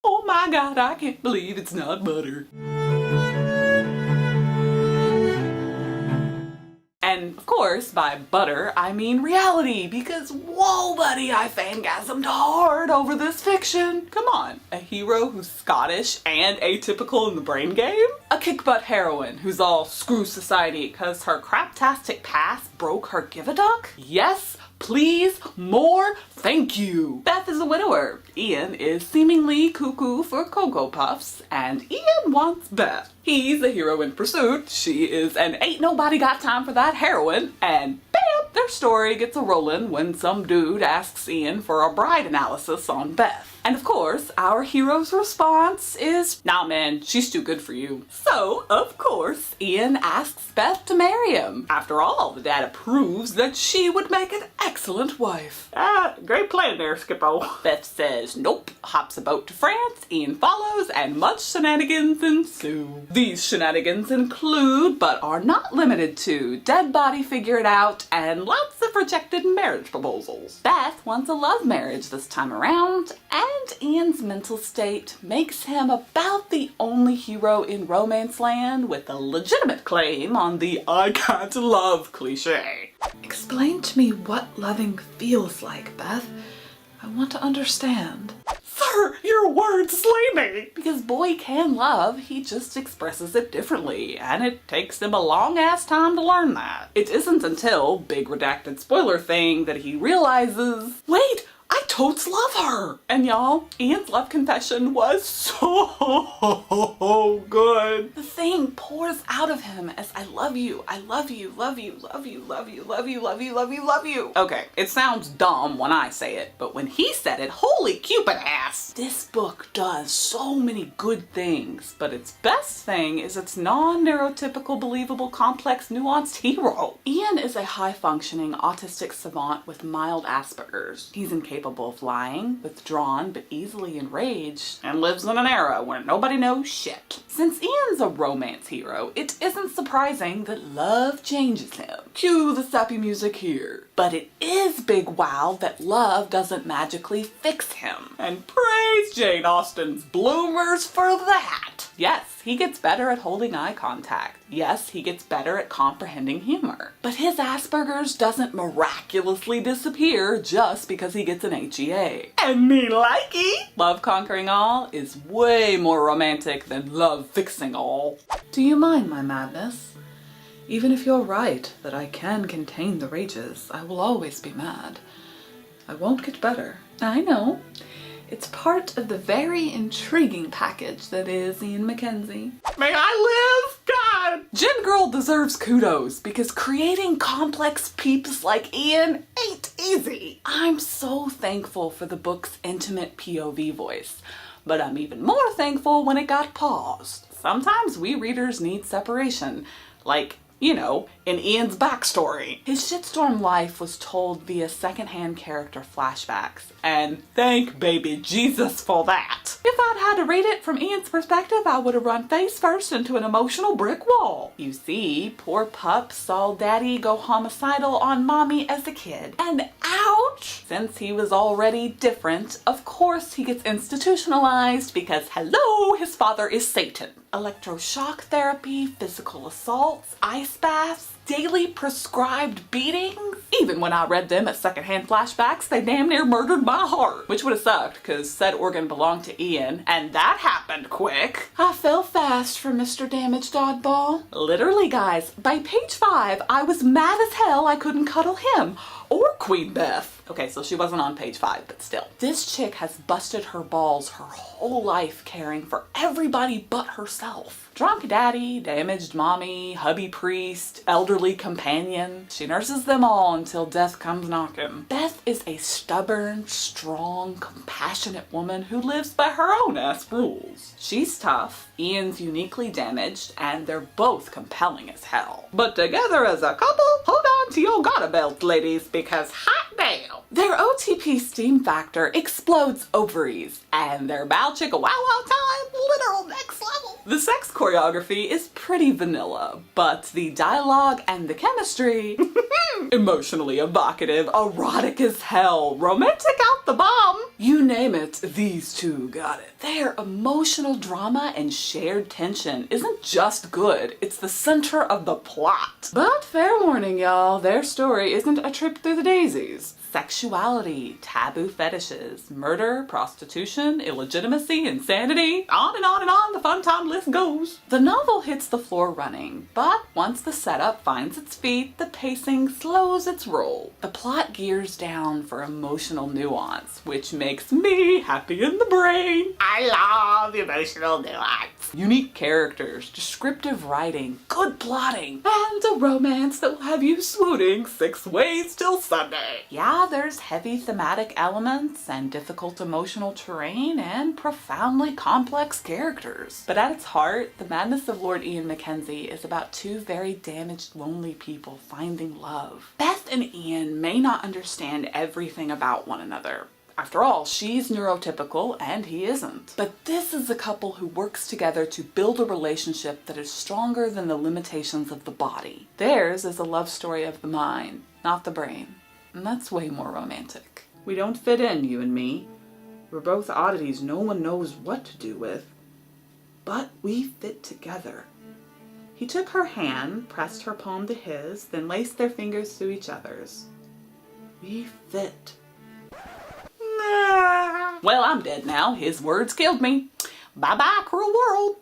Oh my God, I can't believe it's not butter. And of course, by butter, I mean reality, because whoa buddy, I fangasmed hard over this fiction. Come on, a hero who's Scottish and atypical in the brain game? A kick-butt heroine who's all screw society cause her craptastic past broke her give-a-duck? Yes, please, more, thank you. Beth is a widower. Ian is seemingly cuckoo for Cocoa Puffs, and Ian wants Beth. He's a hero in pursuit, she is an ain't nobody got time for that heroine, and bam! Their story gets a rollin' when some dude asks Ian for a bride analysis on Beth. And of course, our hero's response is, nah man, she's too good for you. So, of course, Ian asks Beth to marry him. After all, the data proves that she would make an excellent wife. Great plan there, Skippo. Beth says nope, hops a boat to France, Ian follows, and much shenanigans ensue. These shenanigans include, but are not limited to, dead body figure it out, and lots of rejected marriage proposals. Beth wants a love marriage this time around, and Ian's mental state makes him about the only hero in romance land with a legitimate claim on the I can't love cliche. Explain to me what loving feels like, Beth. I want to understand. Sir, your words slay me! Because boy can love, he just expresses it differently, and it takes him a long-ass time to learn that. It isn't until, big redacted spoiler thing, that he realizes, wait, I totes love her! And y'all, Ian's love confession was so good. The thing pours out of him as I love you, I love you, love you, love you, love you, love you, love you, love you, love you. Okay, it sounds dumb when I say it, but when he said it, holy Cupid ass! This book does so many good things, but its best thing is its non-neurotypical, believable, complex, nuanced hero. Ian is a high-functioning autistic savant with mild Asperger's. He's incapable of lying, withdrawn but easily enraged, and lives in an era where nobody knows shit. Since Ian's a romance hero, it isn't surprising that love changes him. Cue the sappy music here. But it is big wow that love doesn't magically fix him. And praise Jane Austen's bloomers for that! Yes, he gets better at holding eye contact. Yes, he gets better at comprehending humor. But his Asperger's doesn't miraculously disappear just because he gets an HEA. And me likey! Love conquering all is way more romantic than love fixing all. Do you mind my madness? Even if you're right that I can contain the rages, I will always be mad. I won't get better. I know. It's part of the very intriguing package that is Ian Mackenzie. May I live? God! Gin Girl deserves kudos because creating complex peeps like Ian ain't easy. I'm so thankful for the book's intimate POV voice, but I'm even more thankful when it got paused. Sometimes we readers need separation, like, you know, in Ian's backstory. His shitstorm life was told via secondhand character flashbacks, and thank baby Jesus for that. If I'd had to read it from Ian's perspective, I would have run face first into an emotional brick wall. You see, poor pup saw daddy go homicidal on mommy as a kid, and ouch! Since he was already different, of course he gets institutionalized because hello, his father is Satan. Electroshock therapy, physical assaults, ice baths, daily prescribed beatings. Even when I read them as secondhand flashbacks, they damn near murdered my heart. Which would have sucked, because said organ belonged to Ian, and that happened quick. I fell fast for Mr. Damaged Oddball. Literally, guys, by page 5, I was mad as hell I couldn't cuddle him. Or Queen Beth. Okay, so she wasn't on page 5, but still. This chick has busted her balls her whole life caring for everybody but herself. Drunk daddy, damaged mommy, hubby priest, elderly companion. She nurses them all until death comes knocking. Beth is a stubborn, strong, compassionate woman who lives by her own ass rules. She's tough, Ian's uniquely damaged, and they're both compelling as hell. But together as a couple, hold on to your gotta belt, ladies, because hot damn! Their OTP steam factor explodes ovaries, and their bow chicka wow wow time, literal next level. The sex choreography is pretty vanilla, but the dialogue and the chemistry, emotionally evocative, erotic as hell, romantic out the bomb. You name it, these two got it. Their emotional drama and shared tension isn't just good, it's the center of the plot. But fair warning, y'all, their story isn't a trip through the daisies. Sexuality, taboo fetishes, murder, prostitution, illegitimacy, insanity, on and on and on the fun time list goes. The novel hits the floor running, but once the setup finds its feet, the pacing slows its roll. The plot gears down for emotional nuance, which makes me happy in the brain. I love emotional nuance. Unique characters, descriptive writing, good plotting, and a romance that will have you swooning 6 ways till Sunday. Yeah, there's heavy thematic elements and difficult emotional terrain and profoundly complex characters. But at its heart, The Madness of Lord Ian Mackenzie is about 2 very damaged, lonely people finding love. Beth and Ian may not understand everything about one another. After all, she's neurotypical and he isn't. But this is a couple who works together to build a relationship that is stronger than the limitations of the body. Theirs is a love story of the mind, not the brain. And that's way more romantic. We don't fit in, you and me. We're both oddities no one knows what to do with. But we fit together. He took her hand, pressed her palm to his, then laced their fingers through each other's. We fit. Well, I'm dead now. His words killed me. Bye-bye, cruel world.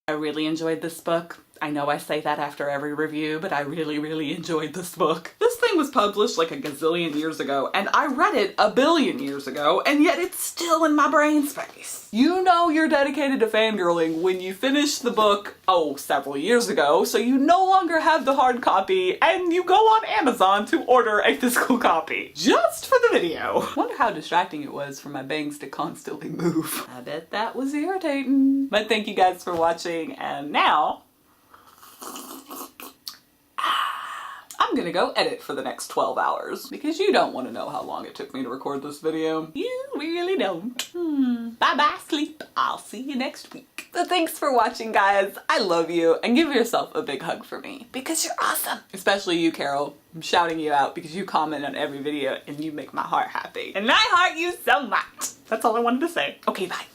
I really enjoyed this book. I know I say that after every review, but I really enjoyed this book. This thing was published like a gazillion years ago, and I read it a billion years ago, and yet it's still in my brain space. You know you're dedicated to fangirling when you finish the book, several years ago, so you no longer have the hard copy, and you go on Amazon to order a physical copy. Just for the video. Wonder how distracting it was for my bangs to constantly move. I bet that was irritating. But thank you guys for watching, and now I'm gonna go edit for the next 12 hours because you don't want to know how long it took me to record this video. You really don't. Bye-bye, sleep. I'll see you next week. So thanks for watching, guys. I love you, and give yourself a big hug for me because you're awesome. Especially you, Carol. I'm shouting you out because you comment on every video and you make my heart happy. And I heart you so much. That's all I wanted to say. Okay, bye.